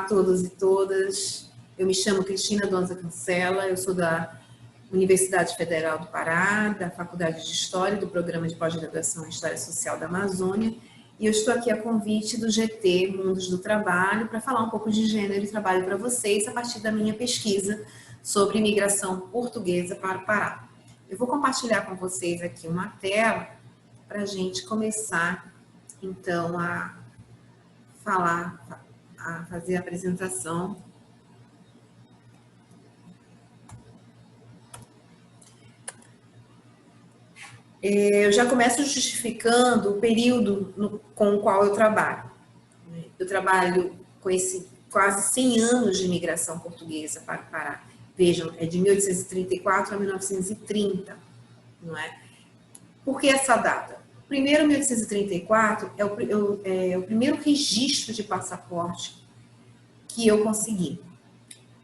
todos e todas, eu me chamo Cristina Donza Cancela, eu sou da Universidade Federal do Pará, da Faculdade de História, do Programa de Pós-Graduação em História Social da Amazônia, e eu estou aqui a convite do GT Mundos do Trabalho para falar um pouco de gênero e trabalho para vocês a partir da minha pesquisa sobre imigração portuguesa para o Pará. Eu vou compartilhar com vocês aqui uma tela para a gente começar, então, a fazer a apresentação. Eu já começo justificando o período com o qual eu trabalho. Eu trabalho com esse quase 100 anos de imigração portuguesa para o Pará. Vejam, é de 1834 a 1930, não é? Por que essa data? Primeiro, 1834 é o primeiro registro de passaporte que eu consegui.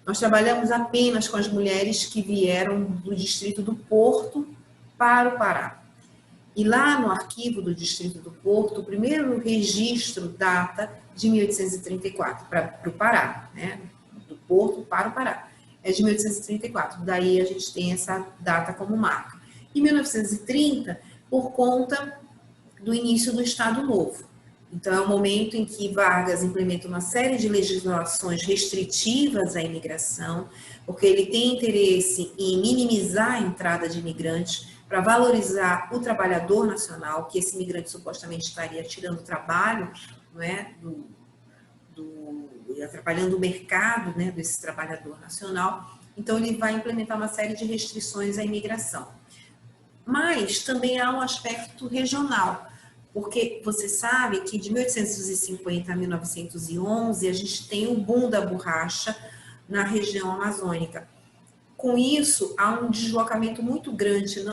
Nós trabalhamos apenas com as mulheres que vieram do distrito do Porto para o Pará. E lá no arquivo do distrito do Porto, o primeiro registro data de 1834 para o Pará, né? Do Porto para o Pará. É de 1834, daí a gente tem essa data como marca. Em 1930, por conta do início do Estado Novo. Então, é o momento em que Vargas implementa uma série de legislações restritivas à imigração, porque ele tem interesse em minimizar a entrada de imigrantes para valorizar o trabalhador nacional, que esse imigrante supostamente estaria tirando trabalho, não é, atrapalhando o mercado, né, desse trabalhador nacional. Então, ele vai implementar uma série de restrições à imigração. Mas também há um aspecto regional, porque você sabe que de 1850 a 1911 a gente tem o boom da borracha na região amazônica. Com isso, há um deslocamento muito grande,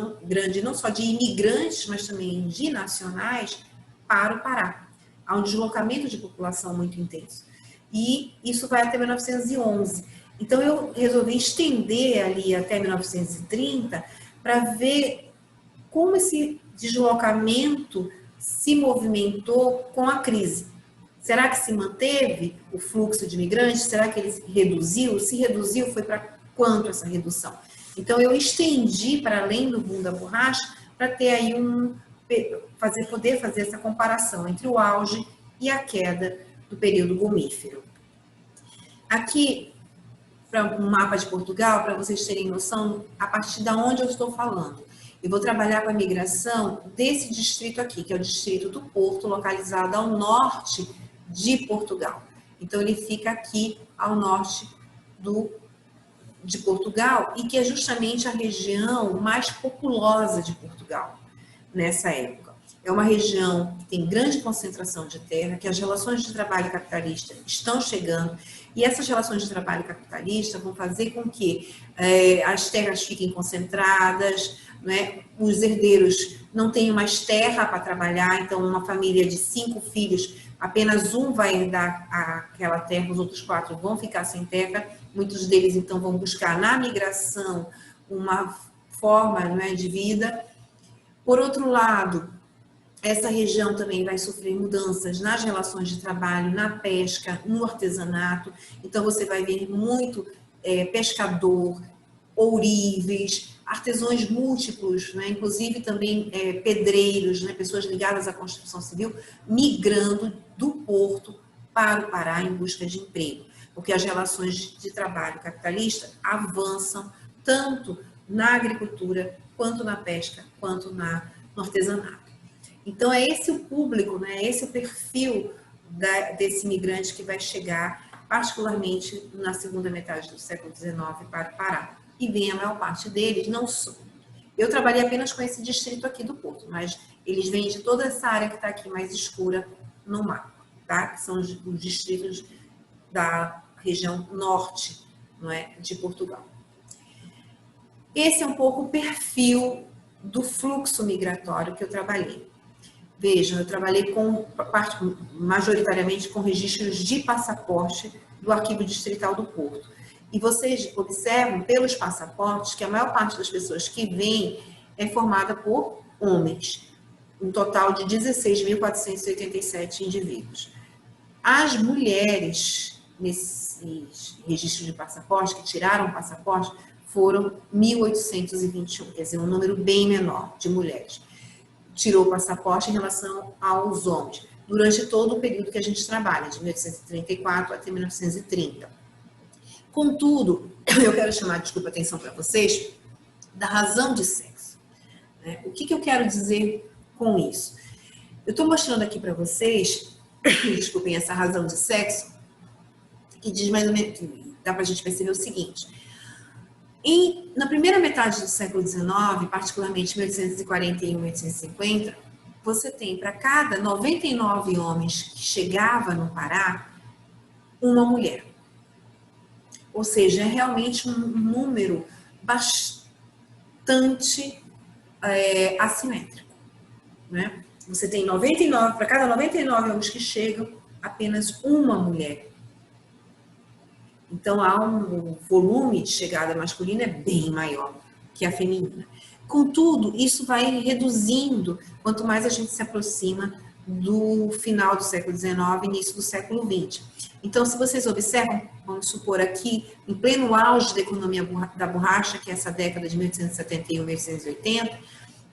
não só de imigrantes, mas também de nacionais para o Pará. Há um deslocamento de população muito intenso. E isso vai até 1911. Então, eu resolvi estender ali até 1930 para ver como esse deslocamento se movimentou com a crise. Será que se manteve o fluxo de imigrantes? Será que ele reduziu? Se reduziu, foi para quanto essa redução? Então, eu estendi para além do boom da borracha para ter aí poder fazer essa comparação entre o auge e a queda do período gomífero. Aqui, para um mapa de Portugal, para vocês terem noção a partir de onde eu estou falando. Eu vou trabalhar com a migração desse distrito aqui, que é o distrito do Porto, localizado ao norte de Portugal. Então, ele fica aqui ao norte de Portugal e que é justamente a região mais populosa de Portugal nessa época. É uma região que tem grande concentração de terra, que as relações de trabalho capitalista estão chegando, e essas relações de trabalho capitalista vão fazer com que as terras fiquem concentradas, né? Os herdeiros não tenham mais terra para trabalhar, então uma família de 5 filhos, apenas um vai herdar aquela terra, os outros 4 vão ficar sem terra, muitos deles então vão buscar na migração uma forma, não é, de vida. Por outro lado, essa região também vai sofrer mudanças nas relações de trabalho, na pesca, no artesanato. Então, você vai ver muito pescador, ourives, artesãos múltiplos, né? Inclusive também pedreiros, né? Pessoas ligadas à construção civil, migrando do Porto para o Pará em busca de emprego. Porque as relações de trabalho capitalista avançam tanto na agricultura, quanto na pesca, quanto no artesanato. Então, é esse o público, né? Esse o perfil desse imigrante que vai chegar, particularmente na segunda metade do século XIX para o Pará. E vem a maior parte deles, não só. Eu trabalhei apenas com esse distrito aqui do Porto, mas eles vêm de toda essa área que está aqui mais escura no mapa, tá? Que são os distritos da região norte, não é, de Portugal. Esse é um pouco o perfil do fluxo migratório que eu trabalhei. Vejam, eu trabalhei majoritariamente com registros de passaporte do Arquivo Distrital do Porto. E vocês observam pelos passaportes que a maior parte das pessoas que vêm é formada por homens, um total de 16.487 indivíduos. As mulheres nesses registros de passaporte, que tiraram o passaporte, foram 1.821, quer dizer, um número bem menor de mulheres. Tirou o passaporte em relação aos homens, durante todo o período que a gente trabalha, de 1834 até 1930. Contudo, eu quero chamar, desculpa, atenção para vocês, da razão de sexo. Né? O que eu quero dizer com isso? Eu estou mostrando aqui para vocês, desculpem, essa razão de sexo, que diz mais ou menos, dá para a gente perceber o seguinte. Na primeira metade do século XIX, particularmente 1841 e 1850, você tem para cada 99 homens que chegavam no Pará, uma mulher. Ou seja, é realmente um número bastante assimétrico. Né? Você tem 99, para cada 99 homens que chegam, apenas uma mulher. Então, há um volume de chegada masculina bem maior que a feminina. Contudo, isso vai reduzindo quanto mais a gente se aproxima do final do século XIX, início do século XX. Então, se vocês observam, vamos supor aqui, em pleno auge da economia da borracha, que é essa década de 1871 e 1880,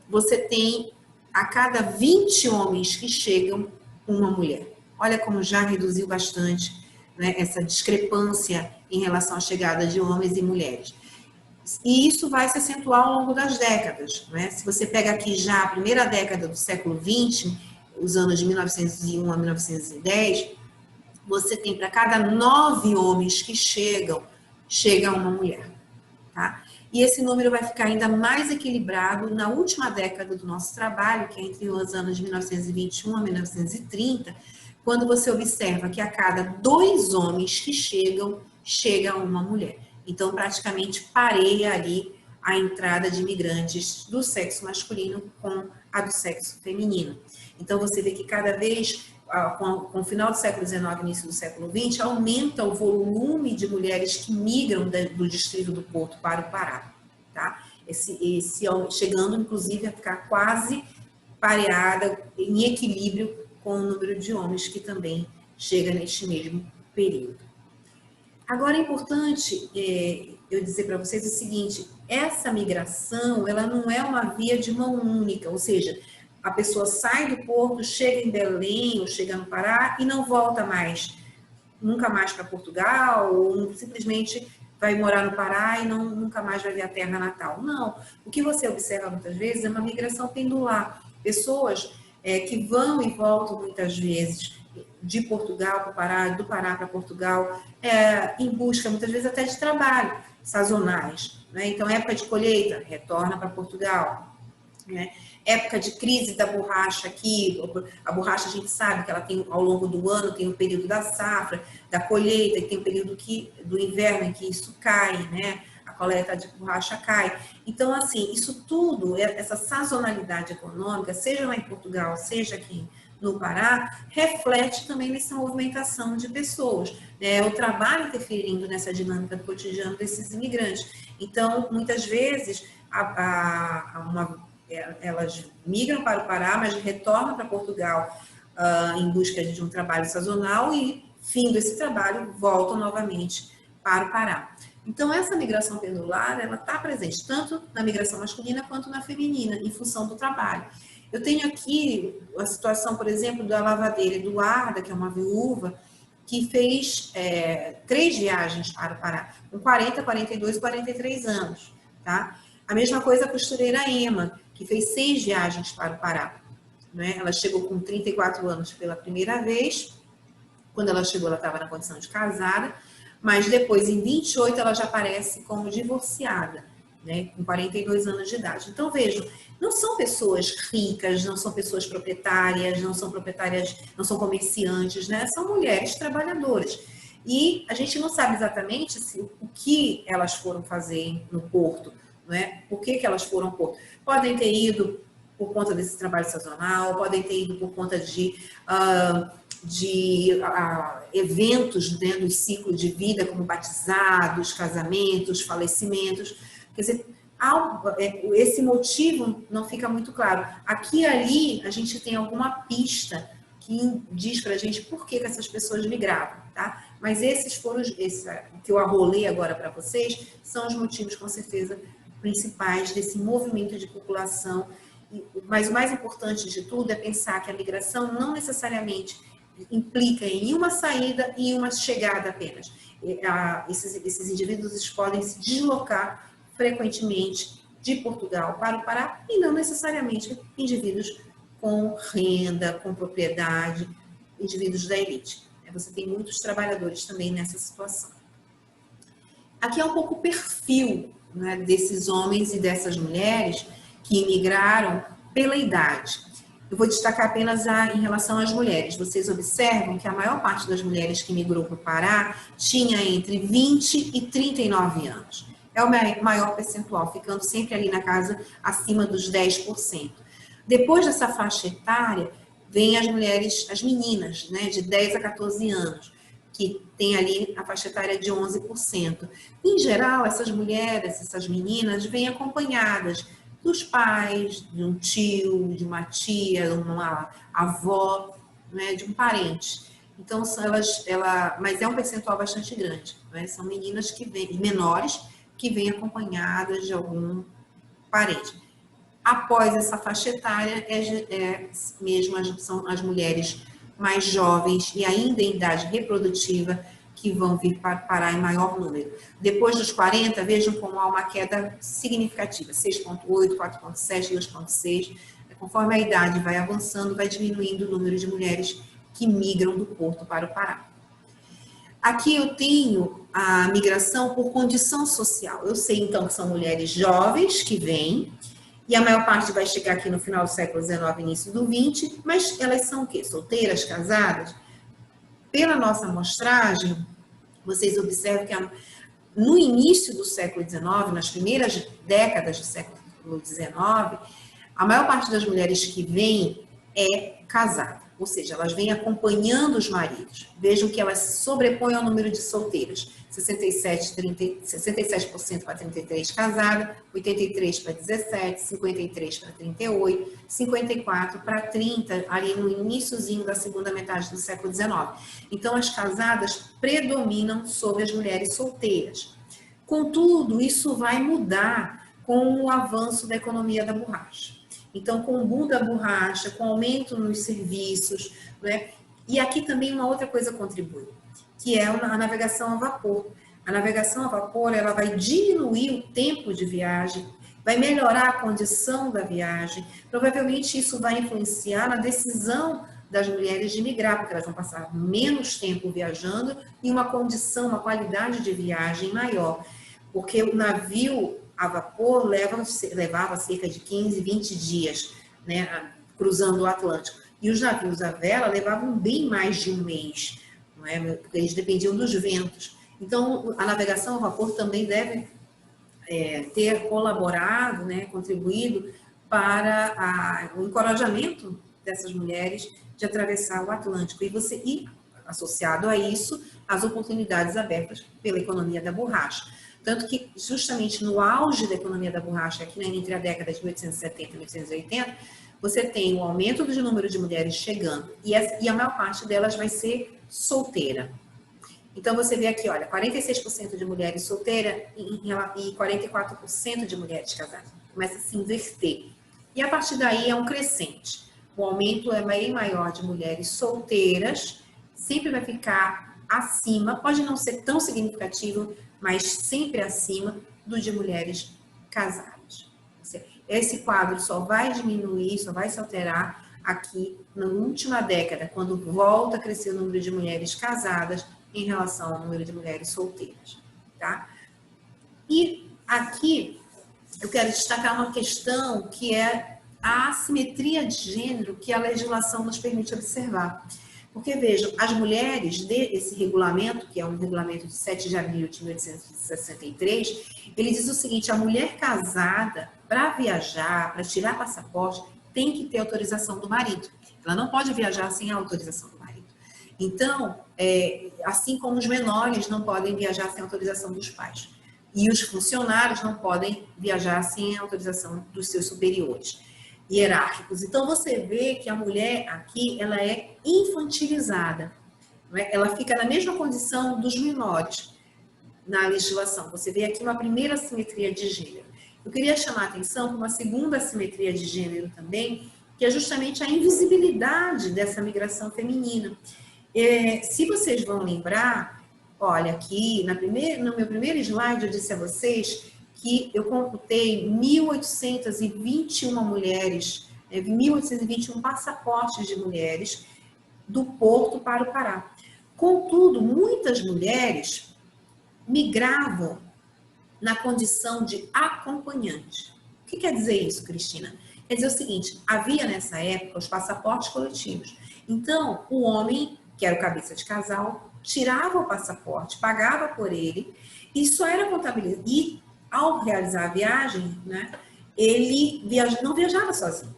você tem a cada 20 homens que chegam, uma mulher. Olha como já reduziu bastante, né, essa discrepância em relação à chegada de homens e mulheres. E isso vai se acentuar ao longo das décadas. Né? Se você pega aqui já a primeira década do século XX, os anos de 1901 a 1910, você tem para cada 9 homens que chega uma mulher. Tá? E esse número vai ficar ainda mais equilibrado na última década do nosso trabalho, que é entre os anos de 1921 a 1930, quando você observa que a cada 2 homens que chega uma mulher. Então, praticamente pareia ali a entrada de imigrantes do sexo masculino com a do sexo feminino. Então, você vê que cada vez, com o final do século XIX e início do século XX, aumenta o volume de mulheres que migram do distrito do Porto para o Pará. Tá? Chegando, inclusive, a ficar quase pareada, em equilíbrio com o número de homens que também chega neste mesmo período. Agora, é importante eu dizer para vocês o seguinte, essa migração, ela não é uma via de mão única, ou seja, a pessoa sai do Porto, chega em Belém ou chega no Pará e não volta mais, nunca mais para Portugal, ou simplesmente vai morar no Pará e nunca mais vai ver a terra natal. Não, o que você observa muitas vezes é uma migração pendular, pessoas que vão e voltam muitas vezes de Portugal para o Pará, do Pará para Portugal, em busca muitas vezes até de trabalho, sazonais. Né? Então, época de colheita, retorna para Portugal. Né? Época de crise da borracha aqui, a borracha a gente sabe que ela tem ao longo do ano, tem um período da safra, da colheita, e tem um período do inverno em que isso cai, né? A coleta de borracha cai. Então, assim, isso tudo, essa sazonalidade econômica, seja lá em Portugal, seja aqui no Pará, reflete também nessa movimentação de pessoas, né? O trabalho interferindo nessa dinâmica do cotidiano desses imigrantes. Então, muitas vezes, elas migram para o Pará, mas retornam para Portugal em busca de um trabalho sazonal e, fim desse trabalho, voltam novamente para o Pará. Então, essa migração pendular, ela está presente tanto na migração masculina quanto na feminina, em função do trabalho. Eu tenho aqui a situação, por exemplo, da lavadeira Eduarda, que é uma viúva, que fez 3 viagens para o Pará, com 40, 42 e 43 anos. Tá? A mesma coisa a costureira Ema, que fez 6 viagens para o Pará. Né? Ela chegou com 34 anos pela primeira vez. Quando ela chegou, ela estava na condição de casada, mas depois, em 28, ela já aparece como divorciada, né? Com 42 anos de idade. Então, vejam, não são pessoas ricas, não são pessoas proprietárias, não são comerciantes, né? São mulheres trabalhadoras. E a gente não sabe exatamente o que elas foram fazer no Porto, né? Por que elas foram ao Porto? Podem ter ido por conta desse trabalho sazonal, podem ter ido por conta de eventos dentro do ciclo de vida, como batizados, casamentos, falecimentos. Quer dizer, esse motivo não fica muito claro. Aqui e ali, a gente tem alguma pista que diz para a gente por que essas pessoas migravam, tá? Mas esses foram, que eu arrolei agora para vocês, são os motivos, com certeza, principais desse movimento de população. Mas o mais importante de tudo é pensar que a migração não necessariamente implica em uma saída e uma chegada apenas. Esses indivíduos podem se deslocar frequentemente de Portugal para o Pará e não necessariamente indivíduos com renda, com propriedade, indivíduos da elite. Você tem muitos trabalhadores também nessa situação. Aqui é um pouco o perfil, né, desses homens e dessas mulheres que imigraram pela idade. Eu vou destacar apenas em relação às mulheres. Vocês observam que a maior parte das mulheres que migrou para o Pará tinha entre 20 e 39 anos. É o maior percentual, ficando sempre ali na casa acima dos 10%. Depois dessa faixa etária, vem as mulheres, as meninas, né, de 10 a 14 anos, que tem ali a faixa etária de 11%. Em geral, essas mulheres, essas meninas, vêm acompanhadas dos pais, de um tio, de uma tia, uma avó, né, de um parente. Então, mas é um percentual bastante grande, né? São meninas que vêm, menores, que vêm acompanhadas de algum parente. Após essa faixa etária, são as mulheres mais jovens e ainda em idade reprodutiva que vão vir parar em maior número. Depois dos 40, vejam como há uma queda significativa, 6,8, 4,7, 2,6. Conforme a idade vai avançando, vai diminuindo o número de mulheres que migram do Porto para o Pará. Aqui eu tenho a migração por condição social. Eu sei, então, que são mulheres jovens que vêm, e a maior parte vai chegar aqui no final do século XIX, início do XX, mas elas são o quê? Solteiras, casadas? Pela nossa amostragem, vocês observam que no início do século XIX, nas primeiras décadas do século XIX, a maior parte das mulheres que vêm é casada, ou seja, elas vêm acompanhando os maridos. Vejam que elas se sobrepõem ao número de solteiras. 67% para 33 casada, 83 para 17, 53 para 38, 54 para 30, ali no iniciozinho da segunda metade do século XIX. Então, as casadas predominam sobre as mulheres solteiras. Contudo, isso vai mudar com o avanço da economia da borracha. Então, com o boom da borracha, com o aumento nos serviços, né? E aqui também uma outra coisa contribui, que é a navegação a vapor. A navegação a vapor, ela vai diminuir o tempo de viagem, vai melhorar a condição da viagem. Provavelmente isso vai influenciar na decisão das mulheres de migrar, porque elas vão passar menos tempo viajando e uma condição, uma qualidade de viagem maior. Porque o navio a vapor levava cerca de 15, 20 dias, né, cruzando o Atlântico. E os navios a vela levavam bem mais de um mês, não é? Porque eles dependiam dos ventos. Então, a navegação a vapor também deve ter colaborado, né, contribuído para o encorajamento dessas mulheres de atravessar o Atlântico. E associado a isso, as oportunidades abertas pela economia da borracha. Tanto que, justamente no auge da economia da borracha, aqui entre a década de 1870 e 1880, você tem o aumento do número de mulheres chegando e a maior parte delas vai ser solteira. Então, você vê aqui, olha, 46% de mulheres solteiras e 44% de mulheres casadas. Começa a se inverter. E a partir daí é um crescente. O aumento é bem maior de mulheres solteiras, sempre vai ficar acima, pode não ser tão significativo, mas sempre acima do de mulheres casadas. Esse quadro só vai diminuir, só vai se alterar aqui na última década, quando volta a crescer o número de mulheres casadas em relação ao número de mulheres solteiras, tá? E aqui eu quero destacar uma questão que é a assimetria de gênero que a legislação nos permite observar. Porque, vejam, as mulheres desse regulamento, que é um regulamento de 7 de abril de 1863, ele diz o seguinte: a mulher casada, para viajar, para tirar passaporte, tem que ter autorização do marido. Ela não pode viajar sem a autorização do marido. Então, assim como os menores não podem viajar sem a autorização dos pais. E os funcionários não podem viajar sem a autorização dos seus superiores. hierárquicos. Então, você vê que a mulher aqui, ela é infantilizada, não é? Ela fica na mesma condição dos menores na legislação. Você vê aqui uma primeira assimetria de gênero. Eu queria chamar a atenção para uma segunda assimetria de gênero também, que é justamente a invisibilidade dessa migração feminina. Se vocês vão lembrar, olha, aqui no meu primeiro slide eu disse a vocês que eu computei 1.821 mulheres, 1.821 passaportes de mulheres do Porto para o Pará. Contudo, muitas mulheres migravam na condição de acompanhante. O que quer dizer isso, Cristina? Quer dizer o seguinte, havia nessa época os passaportes coletivos. Então, o homem, que era o cabeça de casal, tirava o passaporte, pagava por ele, e só era contabilizado. E, ao realizar a viagem, né, ele não viajava sozinho,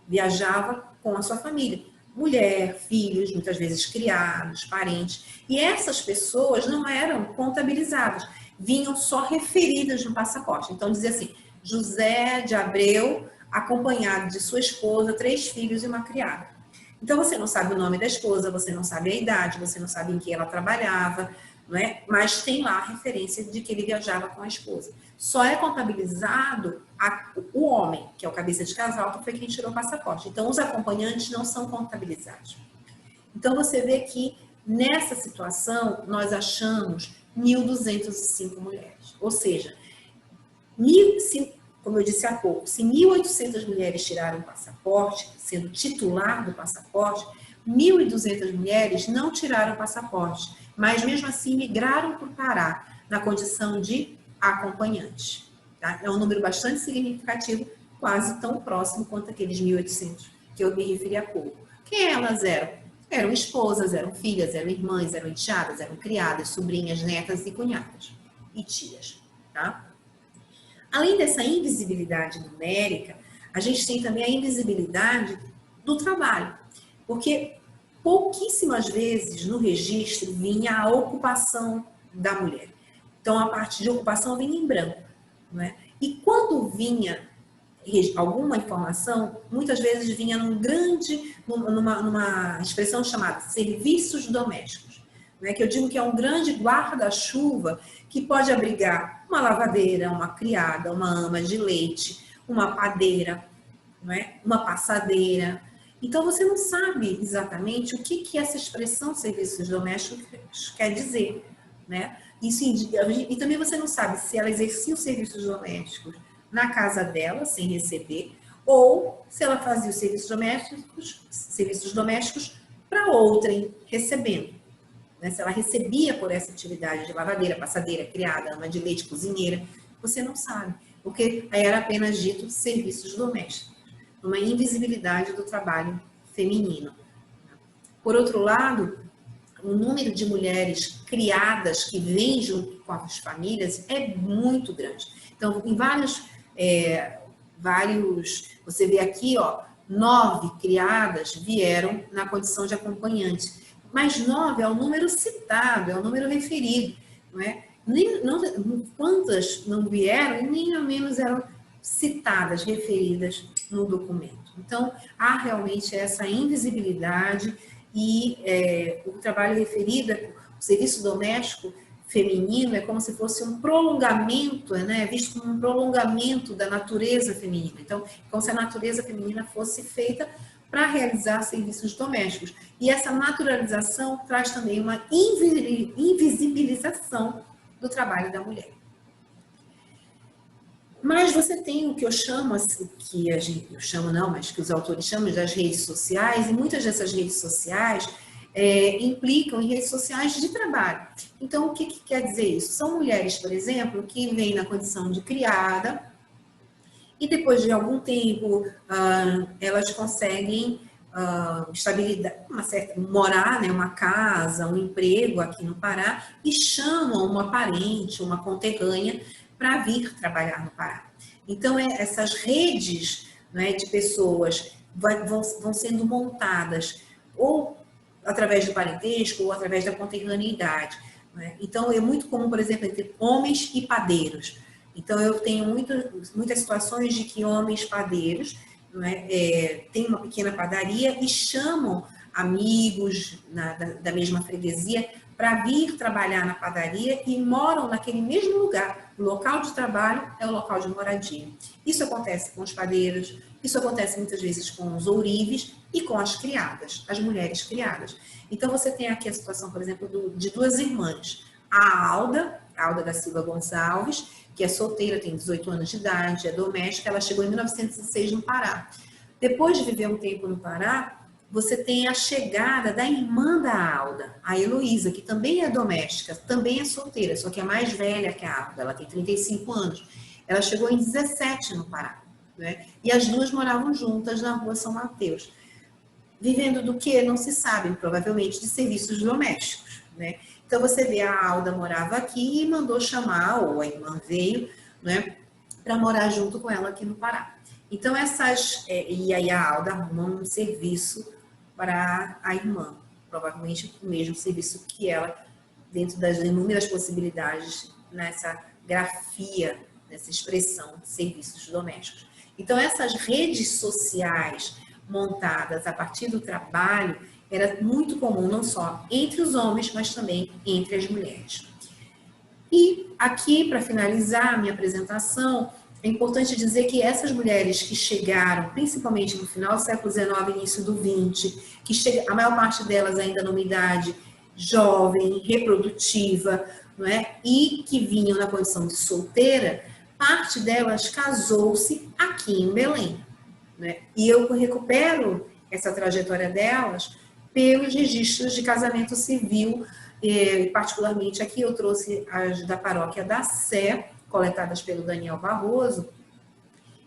viajava com a sua família. Mulher, filhos, muitas vezes criados, parentes. E essas pessoas não eram contabilizadas, vinham só referidas no passaporte. Então, dizia assim, José de Abreu, acompanhado de sua esposa, 3 filhos e uma criada. Então, você não sabe o nome da esposa, você não sabe a idade, você não sabe em que ela trabalhava, não é? Mas tem lá a referência de que ele viajava com a esposa. Só é contabilizado o homem, que é o cabeça de casal, que foi quem tirou o passaporte. Então, os acompanhantes não são contabilizados. Então, você vê que nessa situação, nós achamos 1.205 mulheres. Ou seja, como eu disse há pouco, se 1.800 mulheres tiraram o passaporte, sendo titular do passaporte, 1.200 mulheres não tiraram o passaporte, mas mesmo assim migraram para o Pará, na condição de acompanhantes. Tá? É um número bastante significativo, quase tão próximo quanto aqueles 1.800 que eu me referi há pouco. Quem elas eram? Eram esposas, eram filhas, eram irmãs, eram enteadas, eram criadas, sobrinhas, netas e cunhadas. E tias. Tá? Além dessa invisibilidade numérica, a gente tem também a invisibilidade do trabalho. Porque pouquíssimas vezes no registro vinha a ocupação da mulher. Então, a parte de ocupação vinha em branco. Não é? E quando vinha alguma informação, muitas vezes vinha numa expressão chamada serviços domésticos. Não é? Que eu digo que é um grande guarda-chuva que pode abrigar uma lavadeira, uma criada, uma ama de leite, uma padeira, não é? Uma passadeira. Então, você não sabe exatamente o que essa expressão serviços domésticos quer dizer, né? Isso indica, e também você não sabe se ela exercia os serviços domésticos na casa dela, sem receber, ou se ela fazia os serviços domésticos para outrem, recebendo. Né? Se ela recebia por essa atividade de lavadeira, passadeira, criada, ama de leite, cozinheira, você não sabe, porque aí era apenas dito serviços domésticos. Uma invisibilidade do trabalho feminino. Por outro lado, o número de mulheres criadas que vêm junto com as famílias é muito grande. Então, em vários, você vê aqui, ó, 9 criadas vieram na condição de acompanhantes, mas 9 é o número citado, é o número referido, não é? Quantas não vieram e nem ao menos eram citadas, referidas no documento. Então, há realmente essa invisibilidade e o trabalho referido, o serviço doméstico feminino, é como se fosse um prolongamento, né? Visto como um prolongamento da natureza feminina. Então, como se a natureza feminina fosse feita para realizar serviços domésticos. E essa naturalização traz também uma invisibilização do trabalho da mulher. Mas você tem o que eu chamo, que os autores chamam das redes sociais, e muitas dessas redes sociais implicam em redes sociais de trabalho. Então, o que quer dizer isso? São mulheres, por exemplo, que vêm na condição de criada e depois de algum tempo elas conseguem morar, né, uma casa, um emprego aqui no Pará e chamam uma parente, uma conterrânea para vir trabalhar no Pará. Então, essas redes, né, de pessoas vão sendo montadas ou através do parentesco ou através da conterraneidade. Né? Então, é muito comum, por exemplo, entre homens e padeiros. Então, eu tenho muitas situações de que homens padeiros não é? Tem uma pequena padaria e chamam amigos da mesma freguesia para vir trabalhar na padaria e moram naquele mesmo lugar. O local de trabalho é o local de moradia. Isso acontece com os padeiros, isso acontece muitas vezes com os ourives e com as criadas, as mulheres criadas. Então, você tem aqui a situação, por exemplo, de duas irmãs. A Alda da Silva Gonçalves, que é solteira, tem 18 anos de idade, é doméstica, ela chegou em 1906 no Pará. Depois de viver um tempo no Pará, você tem a chegada da irmã da Alda, a Heloísa, que também é doméstica, também é solteira, só que é mais velha que a Alda, ela tem 35 anos. Ela chegou em 17 no Pará, né? E as duas moravam juntas na rua São Mateus. Vivendo do que? Não se sabe, provavelmente de serviços domésticos, né? Então, você vê, a Alda morava aqui e mandou chamar, ou a irmã veio, né, para morar junto com ela aqui no Pará. Então, e aí a Alda arruma um serviço para a irmã, provavelmente o mesmo serviço que ela, dentro das inúmeras possibilidades nessa grafia, nessa expressão, serviços domésticos. Então, essas redes sociais montadas a partir do trabalho era muito comum, não só entre os homens, mas também entre as mulheres. E aqui, para finalizar a minha apresentação, é importante dizer que essas mulheres que chegaram, principalmente no final do século XIX, início do XX, a maior parte delas ainda numa idade jovem, reprodutiva, não é? E que vinham na condição de solteira, parte delas casou-se aqui em Belém, né? E eu recupero essa trajetória delas pelos registros de casamento civil, particularmente aqui eu trouxe as da paróquia da Sé, coletadas pelo Daniel Barroso,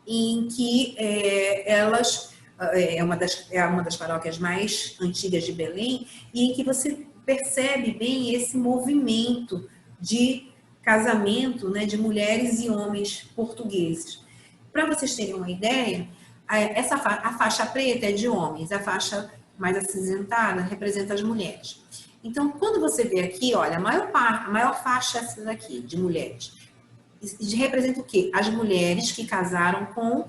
em que elas é uma das paróquias mais antigas de Belém, e em que você percebe bem esse movimento de casamento, né, de mulheres e homens portugueses. Para vocês terem uma ideia, a faixa preta é de homens, a faixa mais acinzentada representa as mulheres. Então, quando você vê aqui, olha, a maior faixa é essa daqui, de mulheres. Representa o quê? As mulheres que casaram com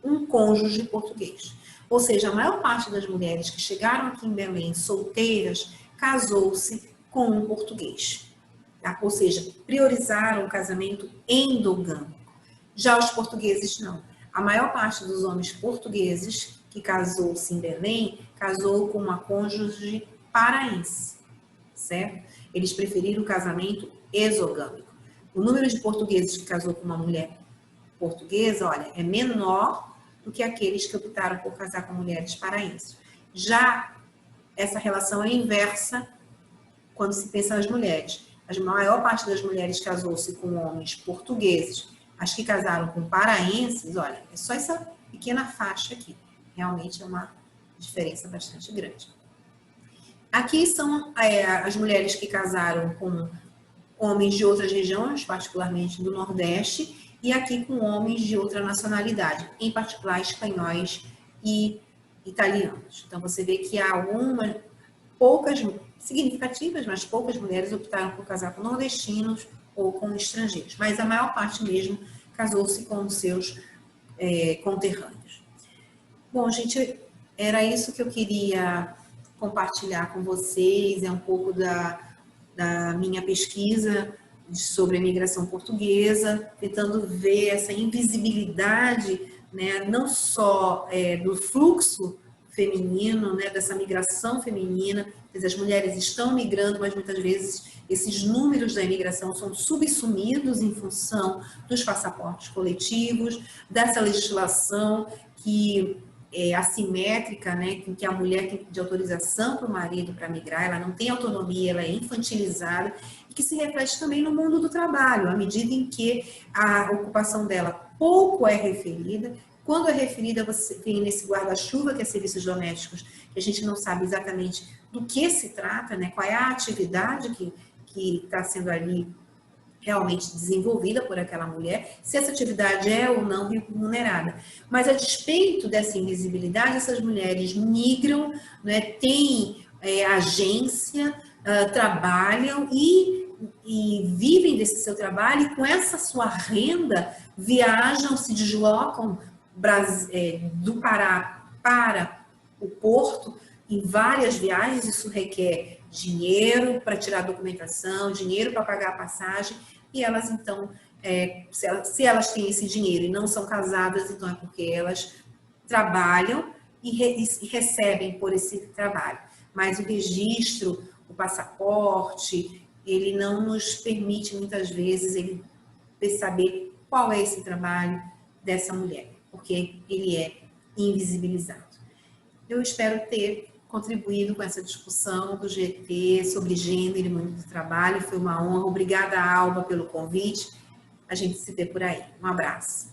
um cônjuge português. Ou seja, a maior parte das mulheres que chegaram aqui em Belém solteiras casou-se com um português. Tá? Ou seja, priorizaram o casamento endogâmico. Já os portugueses não. A maior parte dos homens portugueses que casou-se em Belém, casou com uma cônjuge paraense, certo? Eles preferiram o casamento exogâmico. O número de portugueses que casou com uma mulher portuguesa, olha, é menor do que aqueles que optaram por casar com mulheres paraenses. Já essa relação é inversa quando se pensa nas mulheres. A maior parte das mulheres casou-se com homens portugueses. As que casaram com paraenses, olha, é só essa pequena faixa aqui. Realmente é uma diferença bastante grande. Aqui são as mulheres que casaram com homens de outras regiões, particularmente do Nordeste, e aqui com homens de outra nacionalidade, em particular espanhóis e italianos. Então, você vê que há poucas, significativas, mas poucas mulheres optaram por casar com nordestinos ou com estrangeiros, mas a maior parte mesmo casou-se com os seus conterrâneos. Bom, gente, era isso que eu queria compartilhar com vocês, é um pouco da minha pesquisa sobre a imigração portuguesa, tentando ver essa invisibilidade, né, não só do fluxo feminino, né, dessa migração feminina, as mulheres estão migrando, mas muitas vezes esses números da imigração são subsumidos em função dos passaportes coletivos, dessa legislação que é assimétrica, né, em que a mulher tem que pedir autorização para o marido para migrar, ela não tem autonomia, ela é infantilizada, e que se reflete também no mundo do trabalho, à medida em que a ocupação dela pouco é referida. Quando é referida, você tem nesse guarda-chuva, que é serviços domésticos, que a gente não sabe exatamente do que se trata, né, qual é a atividade que está sendo ali realmente desenvolvida por aquela mulher, se essa atividade é ou não remunerada. Mas, a despeito dessa invisibilidade, essas mulheres migram, né, têm agência, trabalham e vivem desse seu trabalho, e com essa sua renda, viajam, se deslocam do Pará para o Porto, em várias viagens, isso requer dinheiro para tirar a documentação, dinheiro para pagar a passagem, e elas então, se elas têm esse dinheiro e não são casadas, então é porque elas trabalham e recebem por esse trabalho. Mas o registro, o passaporte, ele não nos permite muitas vezes saber qual é esse trabalho dessa mulher, porque ele é invisibilizado. Eu espero ter contribuído com essa discussão do GT sobre gênero e mundo do trabalho. Foi uma honra. Obrigada, Alba, pelo convite. A gente se vê por aí. Um abraço.